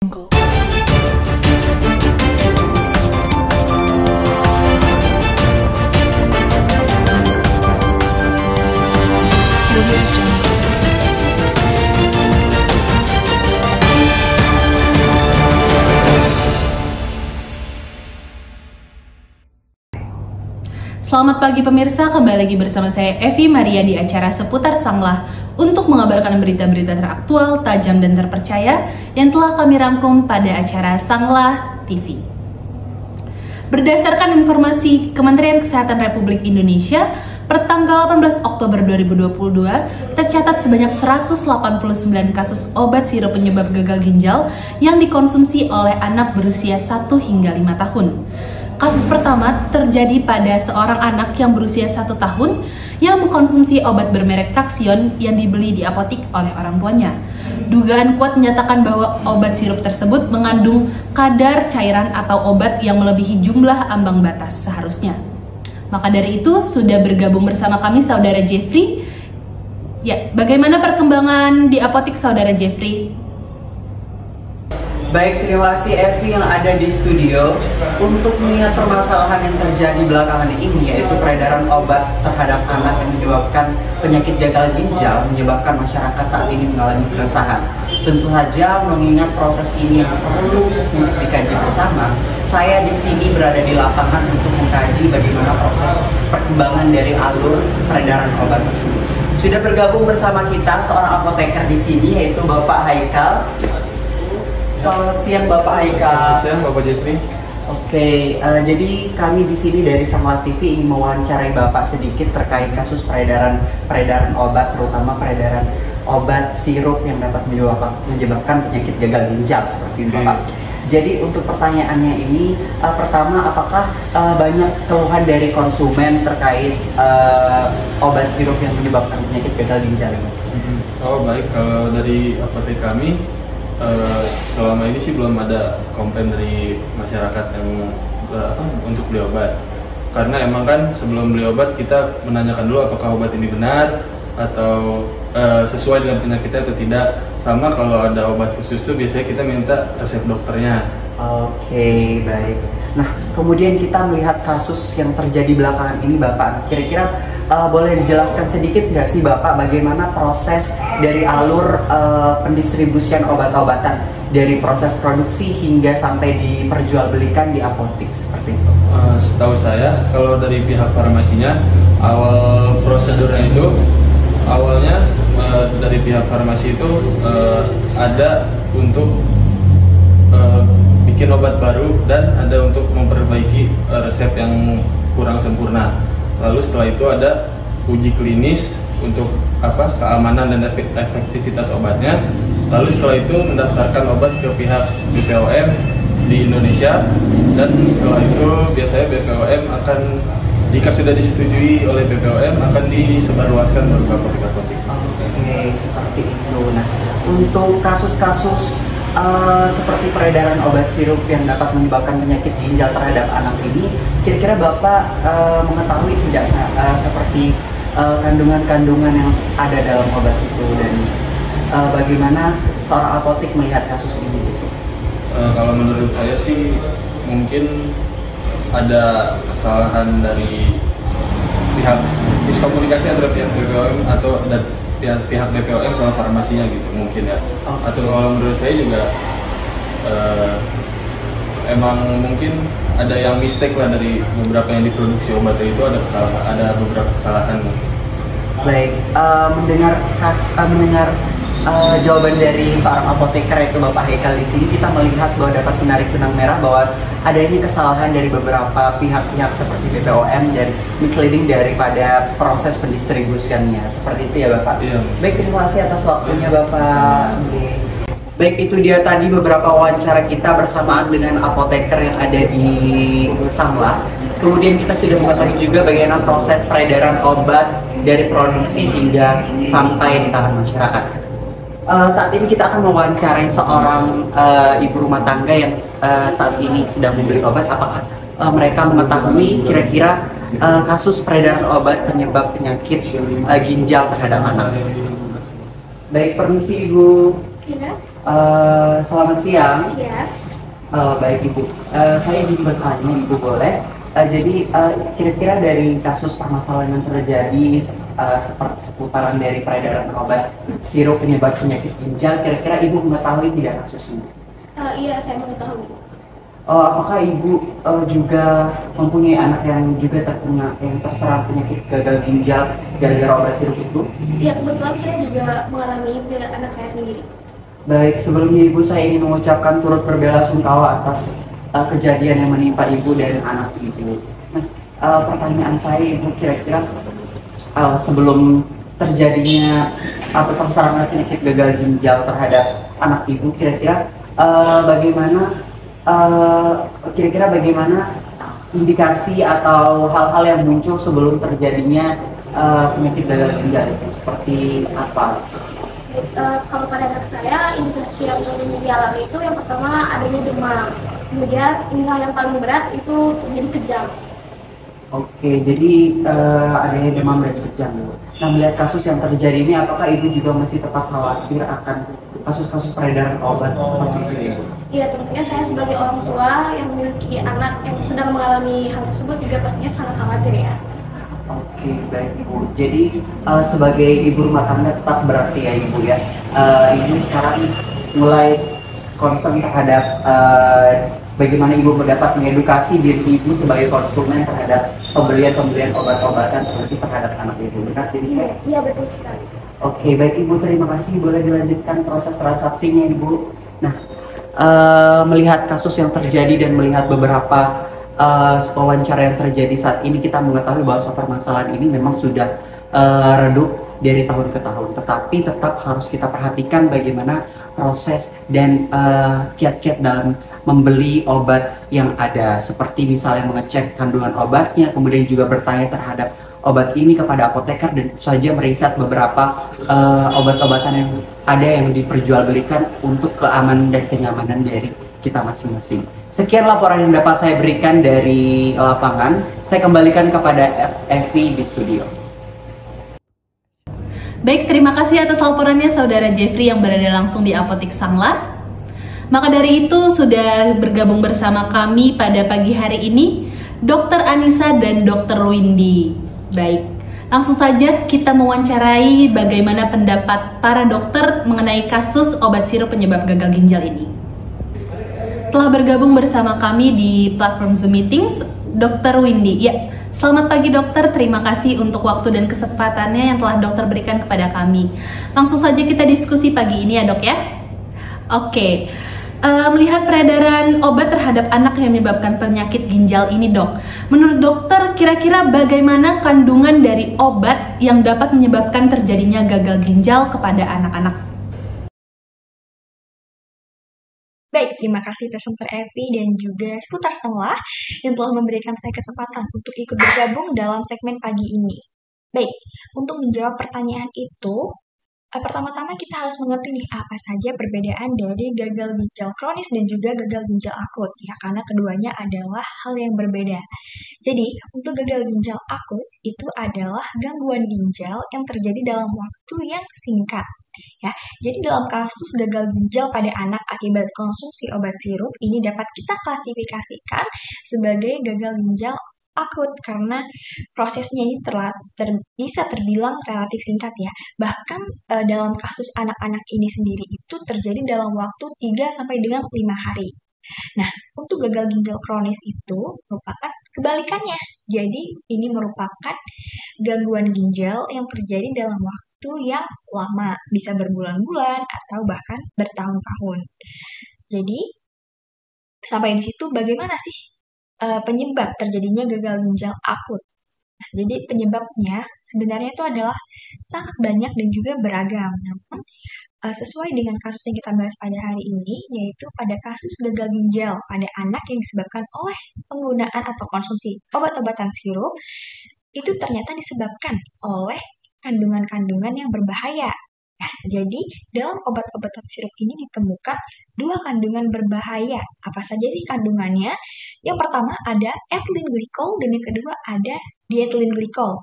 Angle. Selamat pagi pemirsa, kembali lagi bersama saya Evi Maria di acara Seputar Sanglah untuk mengabarkan berita-berita teraktual, tajam dan terpercaya yang telah kami rangkum pada acara Sanglah TV. Berdasarkan informasi Kementerian Kesehatan Republik Indonesia, per tanggal 18 Oktober 2022 tercatat sebanyak 189 kasus obat sirup penyebab gagal ginjal yang dikonsumsi oleh anak berusia 1 hingga 5 tahun. Kasus pertama terjadi pada seorang anak yang berusia 1 tahun yang mengkonsumsi obat bermerek Traxion yang dibeli di apotik oleh orang tuanya. Dugaan kuat menyatakan bahwa obat sirup tersebut mengandung kadar cairan atau obat yang melebihi jumlah ambang batas seharusnya. Maka dari itu sudah bergabung bersama kami Saudara Jeffrey. Ya, bagaimana perkembangan di apotik Saudara Jeffrey? Baik, terima kasih Evi yang ada di studio untuk melihat permasalahan yang terjadi belakangan ini, yaitu peredaran obat terhadap anak yang menyebabkan penyakit gagal ginjal, menyebabkan masyarakat saat ini mengalami keresahan. Tentu saja mengingat proses ini yang perlu untuk dikaji bersama, saya di sini berada di lapangan untuk mengkaji bagaimana proses perkembangan dari alur peredaran obat tersebut. Sudah bergabung bersama kita seorang apoteker di sini, yaitu Bapak Haikal. Selamat siang Bapak Haikal. Selamat siang Bapak Jeffrey. Oke, jadi kami di sini dari Sanglah TV ingin mewawancarai Bapak sedikit terkait kasus peredaran obat, terutama peredaran obat sirup yang dapat menyebabkan penyakit gagal ginjal seperti itu, Bapak. Jadi untuk pertanyaannya ini, pertama, apakah banyak keluhan dari konsumen terkait obat sirup yang menyebabkan penyakit gagal ginjal ini? Oh baik, kalau dari apotek kami selama ini sih belum ada komplain dari masyarakat yang untuk beli obat. Karena emang kan sebelum beli obat kita menanyakan dulu apakah obat ini benar atau sesuai dengan penyakitnya atau tidak. Sama kalau ada obat khusus tuh biasanya kita minta resep dokternya. Oke, baik. Nah, kemudian kita melihat kasus yang terjadi belakangan ini, Bapak. Kira-kira boleh dijelaskan sedikit nggak sih, Bapak, bagaimana proses dari alur pendistribusian obat-obatan dari proses produksi hingga sampai diperjualbelikan di apotik seperti itu? Setahu saya, kalau dari pihak farmasinya, awal prosedurnya itu awalnya dari pihak farmasi itu ada untuk bikin obat baru dan ada untuk memperbaiki resep yang kurang sempurna. Lalu setelah itu ada uji klinis untuk keamanan dan efektivitas obatnya. Lalu setelah itu mendaftarkan obat ke pihak BPOM di Indonesia, dan setelah itu biasanya BPOM akan, jika sudah disetujui oleh BPOM, akan disebarluaskan ke apotek-apotek. Oke, seperti itu. Nah, untuk kasus-kasus seperti peredaran obat sirup yang dapat menyebabkan penyakit ginjal terhadap anak ini, kira-kira Bapak mengetahui tidak seperti kandungan-kandungan yang ada dalam obat itu, dan bagaimana seorang apotek melihat kasus ini? Kalau menurut saya sih mungkin ada kesalahan dari pihak miskomunikasi antara pihak BPOM atau pihak BPOM sama farmasinya gitu mungkin ya. Atau kalau menurut saya juga emang mungkin ada yang mistake lah dari beberapa yang diproduksi obat itu, ada beberapa kesalahan. Baik, mendengar jawaban dari seorang apoteker yaitu Bapak Haikal di sini, kita melihat bahwa dapat menarik benang merah bahwa adanya kesalahan dari beberapa pihak-pihak seperti BPOM dan misleading daripada proses pendistribusiannya. Seperti itu ya Bapak? Iya. Baik, terima kasih atas waktunya Bapak. Baik, itu dia tadi beberapa wawancara kita bersamaan dengan apoteker yang ada di Sanglah. Kemudian kita sudah mengetahui juga bagaimana proses peredaran obat dari produksi hingga sampai di tangan masyarakat. Saat ini kita akan mewawancarai seorang ibu rumah tangga yang saat ini sedang membeli obat. Apakah mereka mengetahui kira-kira kasus peredaran obat penyebab penyakit ginjal terhadap anak? Baik, permisi Ibu. Iya. Selamat siang. Siap. Baik Ibu, saya izin bertanya Ibu boleh? Kira-kira dari kasus permasalahan yang terjadi seperti seputaran dari peredaran obat sirup penyebab penyakit ginjal, kira-kira Ibu mengetahui tidak kasus ini? Iya, saya mengetahui. Apakah Ibu juga mempunyai anak yang juga terkena yang terserang penyakit gagal ginjal gara-gara obat sirup itu? Ya, kebetulan saya juga mengalami itu anak saya sendiri. Baik, sebelumnya Ibu saya ingin mengucapkan turut berbelasungkawa atas kejadian yang menimpa Ibu dan anak Ibu. Nah, pertanyaan saya Ibu, kira-kira sebelum terjadinya atau terserangnya penyakit gagal ginjal terhadap anak Ibu, kira-kira bagaimana indikasi atau hal-hal yang muncul sebelum terjadinya penyakit gagal ginjal itu seperti apa? Kalau pada anak saya, indikasi yang dialami itu yang pertama adanya demam. Kemudian yang paling berat itu terjadi kejang. Oke, jadi adanya demam dan kejang. Nah, melihat kasus yang terjadi ini, apakah Ibu juga masih tetap khawatir akan kasus-kasus peredaran obat seperti itu, Ibu? Iya, tentunya saya sebagai orang tua yang memiliki anak yang sedang mengalami hal tersebut juga pastinya sangat khawatir ya. Oke, baik Ibu. Jadi sebagai ibu rumah tangga tetap berarti ya Ibu ya. Ibu sekarang mulai concern terhadap bagaimana Ibu mendapat mengedukasi diri Ibu sebagai konsumen terhadap pembelian obat-obatan seperti terhadap anak Ibu. Benar jadi? Iya, betul sekali. Oke, baik Ibu, terima kasih. Boleh dilanjutkan proses transaksinya Ibu. Nah, melihat kasus yang terjadi dan melihat beberapa wawancara yang terjadi saat ini, kita mengetahui bahwa permasalahan ini memang sudah redup dari tahun ke tahun, tetapi tetap harus kita perhatikan bagaimana proses dan kiat-kiat dalam membeli obat yang ada, seperti misalnya mengecek kandungan obatnya, kemudian juga bertanya terhadap obat ini kepada apoteker, dan saja meriset beberapa obat-obatan yang ada yang diperjualbelikan untuk keamanan dan kenyamanan dari kita masing-masing. Sekian laporan yang dapat saya berikan dari lapangan. Saya kembalikan kepada Evi di studio. Baik, terima kasih atas laporannya Saudara Jeffrey yang berada langsung di Apotik Sangla. Maka dari itu sudah bergabung bersama kami pada pagi hari ini Dr. Anissa dan Dr. Windy. Baik, langsung saja kita mewawancarai bagaimana pendapat para dokter mengenai kasus obat sirup penyebab gagal ginjal ini. Telah bergabung bersama kami di platform Zoom Meetings, Dr. Windy. Ya, selamat pagi dokter, terima kasih untuk waktu dan kesempatannya yang telah dokter berikan kepada kami. Langsung saja kita diskusi pagi ini ya dok ya. Oke, melihat peredaran obat terhadap anak yang menyebabkan penyakit ginjal ini dok, menurut dokter kira-kira bagaimana kandungan dari obat yang dapat menyebabkan terjadinya gagal ginjal kepada anak-anak? Baik, terima kasih presenter Evi dan juga seputar Sangla yang telah memberikan saya kesempatan untuk ikut bergabung dalam segmen pagi ini. Baik, untuk menjawab pertanyaan itu, pertama-tama kita harus mengerti nih apa saja perbedaan dari gagal ginjal kronis dan juga gagal ginjal akut ya, karena keduanya adalah hal yang berbeda. Jadi, untuk gagal ginjal akut itu adalah gangguan ginjal yang terjadi dalam waktu yang singkat. Ya, jadi dalam kasus gagal ginjal pada anak akibat konsumsi obat sirup ini dapat kita klasifikasikan sebagai gagal ginjal akut karena prosesnya ini bisa terbilang relatif singkat ya. Bahkan dalam kasus anak-anak ini sendiri itu terjadi dalam waktu 3 sampai dengan 5 hari. Nah, untuk gagal ginjal kronis itu merupakan kebalikannya. Jadi, ini merupakan gangguan ginjal yang terjadi dalam waktu yang lama, bisa berbulan-bulan atau bahkan bertahun-tahun. Jadi, sampai di situ bagaimana sih penyebab terjadinya gagal ginjal akut? Nah, jadi penyebabnya sebenarnya itu adalah sangat banyak dan juga beragam. Namun, sesuai dengan kasus yang kita bahas pada hari ini, yaitu pada kasus gagal ginjal pada anak yang disebabkan oleh penggunaan atau konsumsi obat-obatan sirup, itu ternyata disebabkan oleh kandungan-kandungan yang berbahaya. Nah, jadi dalam obat-obatan sirup ini ditemukan 2 kandungan berbahaya. Apa saja sih kandungannya? Yang pertama ada ethylene glycol dan yang kedua ada diethylene glycol.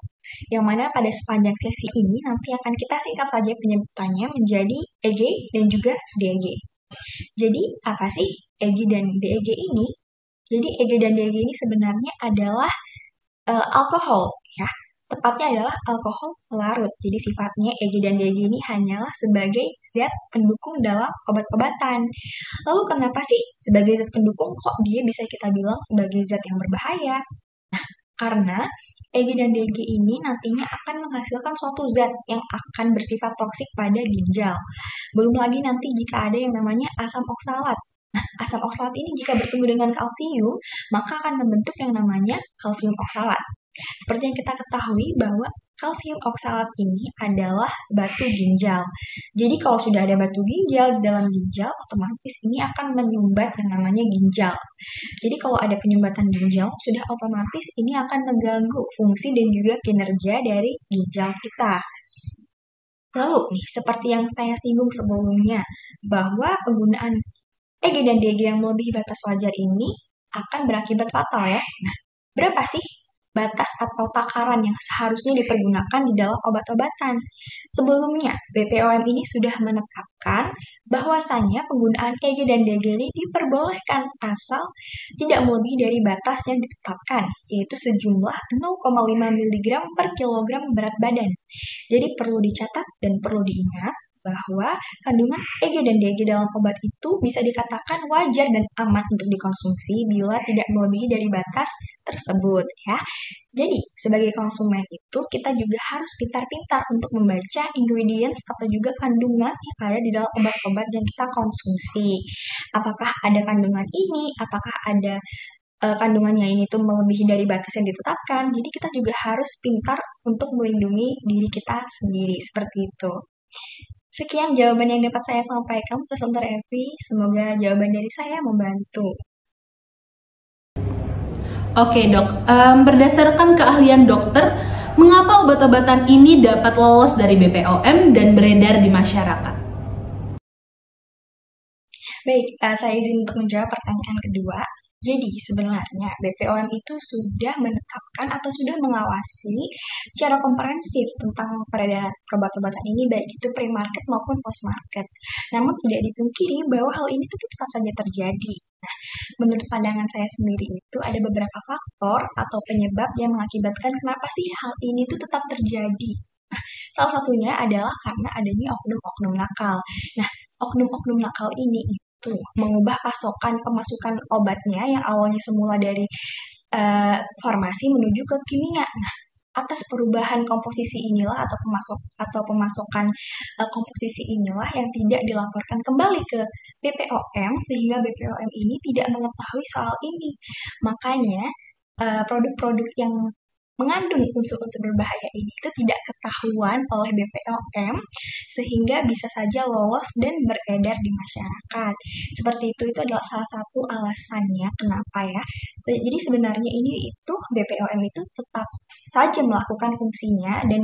Yang mana pada sepanjang sesi ini nanti akan kita singkat saja penyebutannya menjadi EG dan juga DEG. Jadi apa sih EG dan DEG ini? Jadi EG dan DEG ini sebenarnya adalah alkohol ya. Tepatnya adalah alkohol pelarut. Jadi sifatnya EG dan DEG ini hanyalah sebagai zat pendukung dalam obat-obatan. Lalu kenapa sih sebagai zat pendukung kok dia bisa kita bilang sebagai zat yang berbahaya? Nah, karena EG dan DEG ini nantinya akan menghasilkan suatu zat yang akan bersifat toksik pada ginjal. Belum lagi nanti jika ada yang namanya asam oksalat. Nah, asam oksalat ini jika bertemu dengan kalsium, maka akan membentuk yang namanya kalsium oksalat. Seperti yang kita ketahui bahwa kalsium oksalat ini adalah batu ginjal. Jadi kalau sudah ada batu ginjal di dalam ginjal, otomatis ini akan menyumbat yang namanya ginjal. Jadi kalau ada penyumbatan ginjal, sudah otomatis ini akan mengganggu fungsi dan juga kinerja dari ginjal kita. Lalu nih, seperti yang saya singgung sebelumnya, bahwa penggunaan EG dan DEG yang melebihi batas wajar ini akan berakibat fatal ya. Nah, berapa sih batas atau takaran yang seharusnya dipergunakan di dalam obat-obatan? Sebelumnya, BPOM ini sudah menetapkan bahwasannya penggunaan EG dan DEG ini diperbolehkan asal tidak melebihi dari batas yang ditetapkan, yaitu sejumlah 0,5 mg per kilogram berat badan. Jadi perlu dicatat dan perlu diingat bahwa kandungan EG dan DEG dalam obat itu bisa dikatakan wajar dan aman untuk dikonsumsi bila tidak melebihi dari batas tersebut ya. Jadi sebagai konsumen itu kita juga harus pintar-pintar untuk membaca ingredients atau juga kandungan yang ada di dalam obat-obat yang kita konsumsi. Apakah ada kandungan ini, apakah ada kandungannya ini tuh melebihi dari batas yang ditetapkan. Jadi kita juga harus pintar untuk melindungi diri kita sendiri seperti itu. Sekian jawaban yang dapat saya sampaikan, presenter Evi. Semoga jawaban dari saya membantu. Oke dok, berdasarkan keahlian dokter, mengapa obat-obatan ini dapat lolos dari BPOM dan beredar di masyarakat? Baik, saya izin untuk menjawab pertanyaan kedua. Jadi sebenarnya BPOM itu sudah menetapkan atau sudah mengawasi secara komprehensif tentang peredaran obat-obatan ini baik itu pre-market maupun post-market. Namun tidak dipungkiri bahwa hal ini tetap saja terjadi. Nah, menurut pandangan saya sendiri itu ada beberapa faktor atau penyebab yang mengakibatkan kenapa sih hal ini tuh tetap terjadi. Nah, salah satunya adalah karena adanya oknum-oknum nakal. Nah, oknum-oknum nakal ini mengubah pemasukan obatnya yang awalnya semula dari farmasi menuju ke kimia. Nah, atas perubahan komposisi inilah atau pemasokan komposisi inilah yang tidak dilaporkan kembali ke BPOM sehingga BPOM ini tidak mengetahui soal ini. Makanya produk-produk yang mengandung unsur-unsur berbahaya ini itu tidak ketahuan oleh BPOM sehingga bisa saja lolos dan beredar di masyarakat. Seperti itu adalah salah satu alasannya kenapa ya. Jadi sebenarnya ini itu BPOM itu tetap saja melakukan fungsinya dan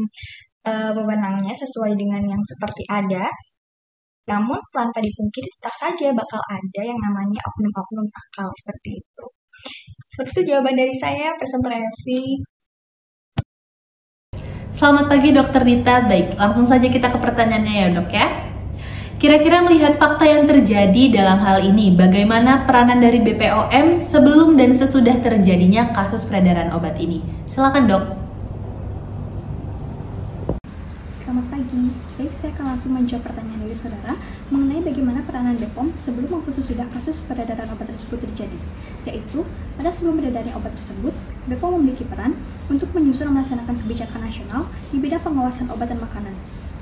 wewenangnya sesuai dengan yang seperti ada. Namun tanpa dipungkiri tetap saja bakal ada yang namanya oknum-oknum nakal seperti itu. Seperti itu jawaban dari saya, presenter Evi. Selamat pagi Dokter Dita. Baik, langsung saja kita ke pertanyaannya ya dok ya. Kira-kira melihat fakta yang terjadi dalam hal ini, bagaimana peranan dari BPOM sebelum dan sesudah terjadinya kasus peredaran obat ini? Silakan dok. Selamat pagi. Baik, saya akan langsung menjawab pertanyaan dari saudara mengenai bagaimana peranan BPOM sebelum maupun sesudah kasus peredaran obat tersebut terjadi. Yaitu, pada sebelum beredarnya obat tersebut, BPOM memiliki peran untuk menyusun dan melaksanakan kebijakan nasional di bidang pengawasan obat dan makanan,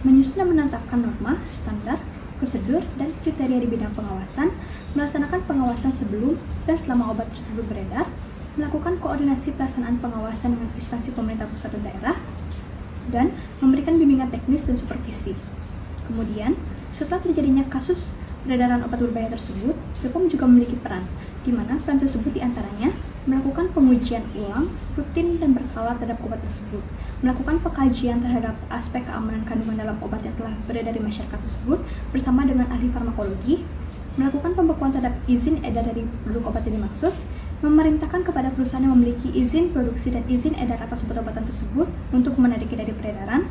menyusun dan menetapkan norma, standar, prosedur, dan kriteria di bidang pengawasan, melaksanakan pengawasan sebelum dan selama obat tersebut beredar, melakukan koordinasi pelaksanaan pengawasan dengan instansi pemerintah pusat dan daerah, dan memberikan bimbingan teknis dan supervisi. Kemudian, setelah terjadinya kasus peredaran obat berbahaya tersebut, BPOM juga memiliki peran, di mana peran tersebut diantaranya melakukan pengujian ulang, rutin dan berkala terhadap obat tersebut, melakukan pengkajian terhadap aspek keamanan kandungan dalam obat yang telah beredar di masyarakat tersebut bersama dengan ahli farmakologi, melakukan pembekuan terhadap izin edar dari produk obat yang dimaksud, memerintahkan kepada perusahaan yang memiliki izin produksi dan izin edar atas obat-obatan tersebut untuk menariknya dari peredaran,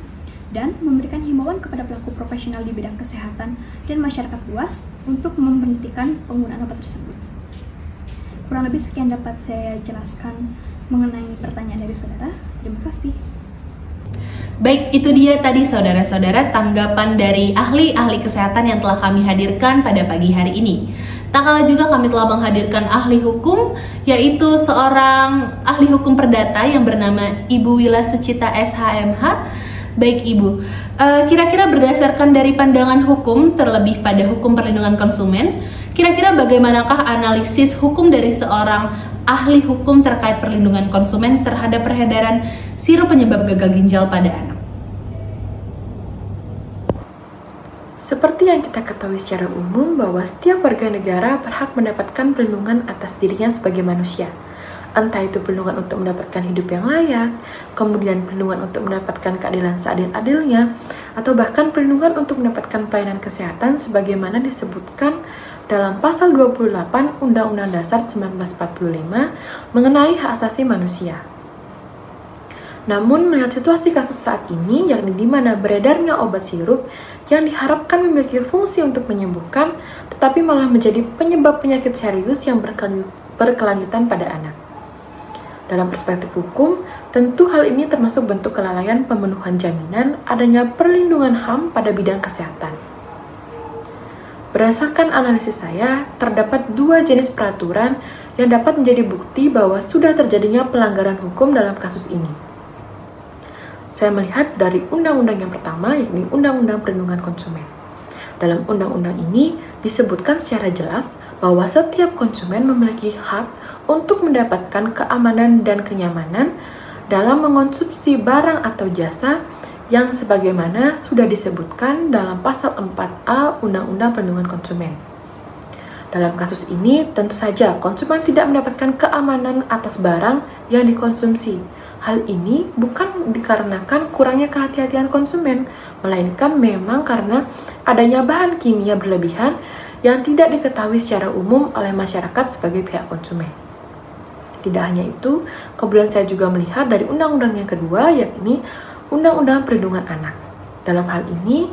dan memberikan himbauan kepada pelaku profesional di bidang kesehatan dan masyarakat luas untuk memberhentikan penggunaan obat tersebut. Kurang lebih sekian dapat saya jelaskan mengenai pertanyaan dari saudara. Terima kasih. Baik, itu dia tadi saudara-saudara tanggapan dari ahli-ahli kesehatan yang telah kami hadirkan pada pagi hari ini. Tak kalah juga kami telah menghadirkan ahli hukum, yaitu seorang ahli hukum perdata yang bernama Ibu Wila Sucita SHMH. Baik Ibu, kira-kira berdasarkan dari pandangan hukum, terlebih pada hukum perlindungan konsumen, kira-kira bagaimanakah analisis hukum dari seorang ahli hukum terkait perlindungan konsumen terhadap peredaran sirup penyebab gagal ginjal pada anak? Seperti yang kita ketahui secara umum bahwa setiap warga negara berhak mendapatkan perlindungan atas dirinya sebagai manusia. Entah itu perlindungan untuk mendapatkan hidup yang layak, kemudian perlindungan untuk mendapatkan keadilan seadil-adilnya, atau bahkan perlindungan untuk mendapatkan pelayanan kesehatan sebagaimana disebutkan dalam pasal 28 Undang-Undang Dasar 1945 mengenai hak asasi manusia. Namun, melihat situasi kasus saat ini, yakni di mana beredarnya obat sirup yang diharapkan memiliki fungsi untuk menyembuhkan, tetapi malah menjadi penyebab penyakit serius yang berkelanjutan pada anak. Dalam perspektif hukum, tentu hal ini termasuk bentuk kelalaian pemenuhan jaminan adanya perlindungan HAM pada bidang kesehatan. Berdasarkan analisis saya, terdapat dua jenis peraturan yang dapat menjadi bukti bahwa sudah terjadinya pelanggaran hukum dalam kasus ini. Saya melihat dari undang-undang yang pertama, yakni Undang-Undang Perlindungan Konsumen. Dalam undang-undang ini disebutkan secara jelas bahwa setiap konsumen memiliki hak untuk mendapatkan keamanan dan kenyamanan dalam mengonsumsi barang atau jasa yang sebagaimana sudah disebutkan dalam pasal 4A Undang-Undang Perlindungan Konsumen. Dalam kasus ini, tentu saja konsumen tidak mendapatkan keamanan atas barang yang dikonsumsi. Hal ini bukan dikarenakan kurangnya kehati-hatian konsumen, melainkan memang karena adanya bahan kimia berlebihan yang tidak diketahui secara umum oleh masyarakat sebagai pihak konsumen. Tidak hanya itu, kemudian saya juga melihat dari undang-undang yang kedua, yakni Undang-Undang Perlindungan Anak. Dalam hal ini,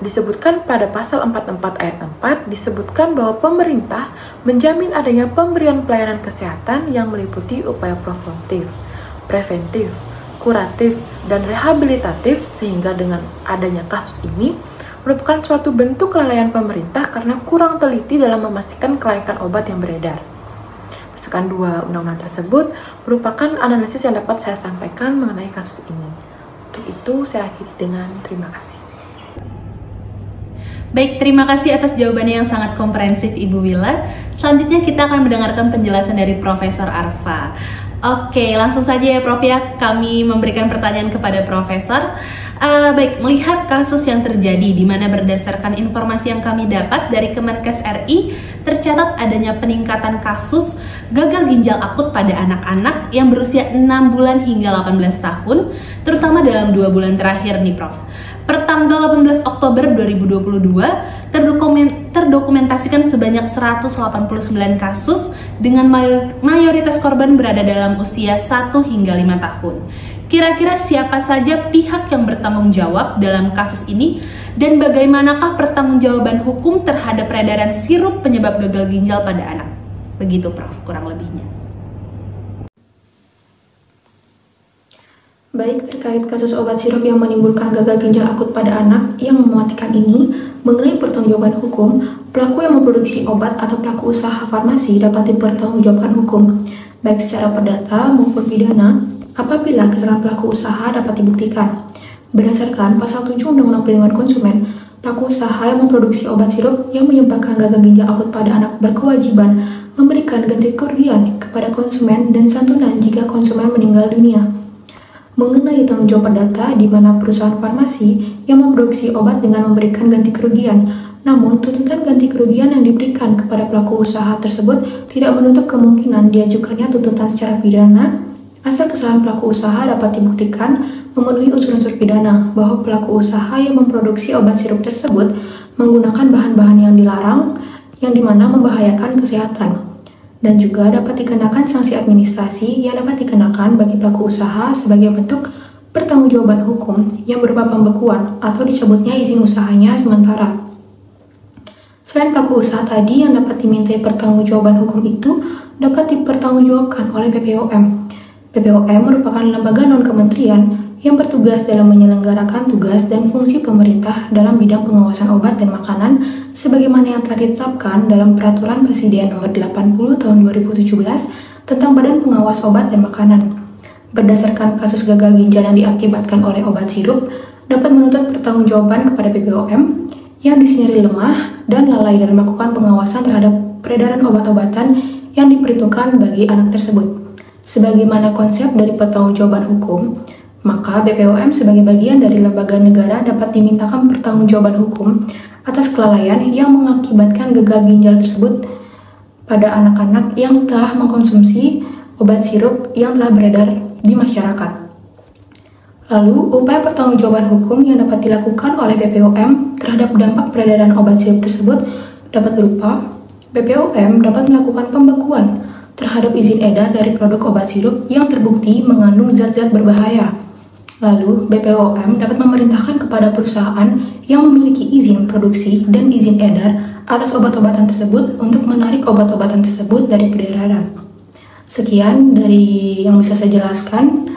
disebutkan pada pasal 44 ayat 4, disebutkan bahwa pemerintah menjamin adanya pemberian pelayanan kesehatan yang meliputi upaya preventif, kuratif, dan rehabilitatif, sehingga dengan adanya kasus ini merupakan suatu bentuk kelalaian pemerintah karena kurang teliti dalam memastikan kelayakan obat yang beredar. Berdasarkan dua undang-undang tersebut merupakan analisis yang dapat saya sampaikan mengenai kasus ini. Untuk itu saya akhiri dengan terima kasih. Baik, terima kasih atas jawabannya yang sangat komprehensif Ibu Wila. Selanjutnya kita akan mendengarkan penjelasan dari Profesor Arfa. Oke, langsung saja ya Prof ya, kami memberikan pertanyaan kepada Profesor. Baik, melihat kasus yang terjadi di mana berdasarkan informasi yang kami dapat dari Kemenkes RI, tercatat adanya peningkatan kasus gagal ginjal akut pada anak-anak yang berusia 6 bulan hingga 18 tahun, terutama dalam 2 bulan terakhir nih Prof. Pertanggal 18 Oktober 2022, terdokumentasikan sebanyak 189 kasus dengan mayoritas korban berada dalam usia 1 hingga 5 tahun. Kira-kira siapa saja pihak yang bertanggung jawab dalam kasus ini dan bagaimanakah pertanggungjawaban hukum terhadap peredaran sirup penyebab gagal ginjal pada anak? Begitu Prof, kurang lebihnya. Baik, terkait kasus obat sirup yang menimbulkan gagal ginjal akut pada anak yang mematikan ini, mengenai pertanggungjawaban hukum, pelaku yang memproduksi obat atau pelaku usaha farmasi dapat dipertanggungjawabkan hukum, baik secara perdata maupun pidana, apabila kesalahan pelaku usaha dapat dibuktikan. Berdasarkan pasal 7 Undang-Undang Perlindungan Konsumen, pelaku usaha yang memproduksi obat sirup yang menyebabkan gagal ginjal akut pada anak berkewajiban memberikan ganti kerugian kepada konsumen dan santunan jika konsumen meninggal dunia. Mengenai tanggung jawab perdata di mana perusahaan farmasi yang memproduksi obat dengan memberikan ganti kerugian, namun tuntutan ganti kerugian yang diberikan kepada pelaku usaha tersebut tidak menutup kemungkinan diajukannya tuntutan secara pidana asal kesalahan pelaku usaha dapat dibuktikan memenuhi unsur-unsur pidana bahwa pelaku usaha yang memproduksi obat sirup tersebut menggunakan bahan-bahan yang dilarang yang dimana membahayakan kesehatan. Dan juga dapat dikenakan sanksi administrasi yang dapat dikenakan bagi pelaku usaha sebagai bentuk pertanggungjawaban hukum yang berupa pembekuan atau dicabutnya izin usahanya sementara. Selain pelaku usaha tadi yang dapat dimintai pertanggungjawaban hukum itu dapat dipertanggungjawabkan oleh BPOM. BPOM merupakan lembaga non-kementerian yang bertugas dalam menyelenggarakan tugas dan fungsi pemerintah dalam bidang pengawasan obat dan makanan sebagaimana yang telah ditetapkan dalam Peraturan Presiden Nomor 80 Tahun 2017 tentang Badan Pengawas Obat dan Makanan. Berdasarkan kasus gagal ginjal yang diakibatkan oleh obat sirup, dapat menuntut pertanggungjawaban kepada BPOM yang disinyalir lemah dan lalai dalam melakukan pengawasan terhadap peredaran obat-obatan yang diperuntukkan bagi anak tersebut. Sebagaimana konsep dari pertanggungjawaban hukum, maka BPOM sebagai bagian dari lembaga negara dapat dimintakan pertanggungjawaban hukum atas kelalaian yang mengakibatkan gagal ginjal tersebut pada anak-anak yang telah mengkonsumsi obat sirup yang telah beredar di masyarakat. Lalu, upaya pertanggungjawaban hukum yang dapat dilakukan oleh BPOM terhadap dampak peredaran obat sirup tersebut dapat berupa BPOM dapat melakukan pembekuan terhadap izin edar dari produk obat sirup yang terbukti mengandung zat-zat berbahaya. Lalu, BPOM dapat memerintahkan kepada perusahaan yang memiliki izin produksi dan izin edar atas obat-obatan tersebut untuk menarik obat-obatan tersebut dari peredaran. Sekian dari yang bisa saya jelaskan.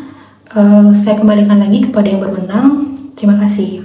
Saya kembalikan lagi kepada yang berwenang. Terima kasih.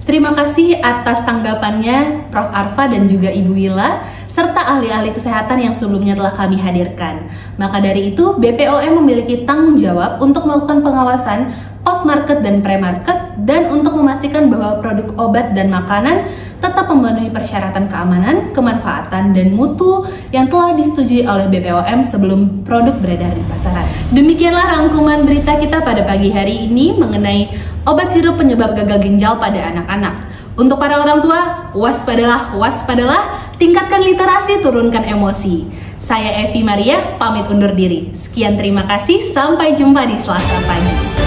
Terima kasih atas tanggapannya Prof. Arfa dan juga Ibu Wila, serta ahli-ahli kesehatan yang sebelumnya telah kami hadirkan. Maka dari itu, BPOM memiliki tanggung jawab untuk melakukan pengawasan post-market dan pre-market, dan untuk memastikan bahwa produk obat dan makanan tetap memenuhi persyaratan keamanan, kemanfaatan, dan mutu yang telah disetujui oleh BPOM sebelum produk beredar di pasaran. Demikianlah rangkuman berita kita pada pagi hari ini mengenai obat sirup penyebab gagal ginjal pada anak-anak. Untuk para orang tua, waspadalah, waspadalah, tingkatkan literasi, turunkan emosi. Saya Evi Maria, pamit undur diri. Sekian, terima kasih, sampai jumpa di Selasa pagi.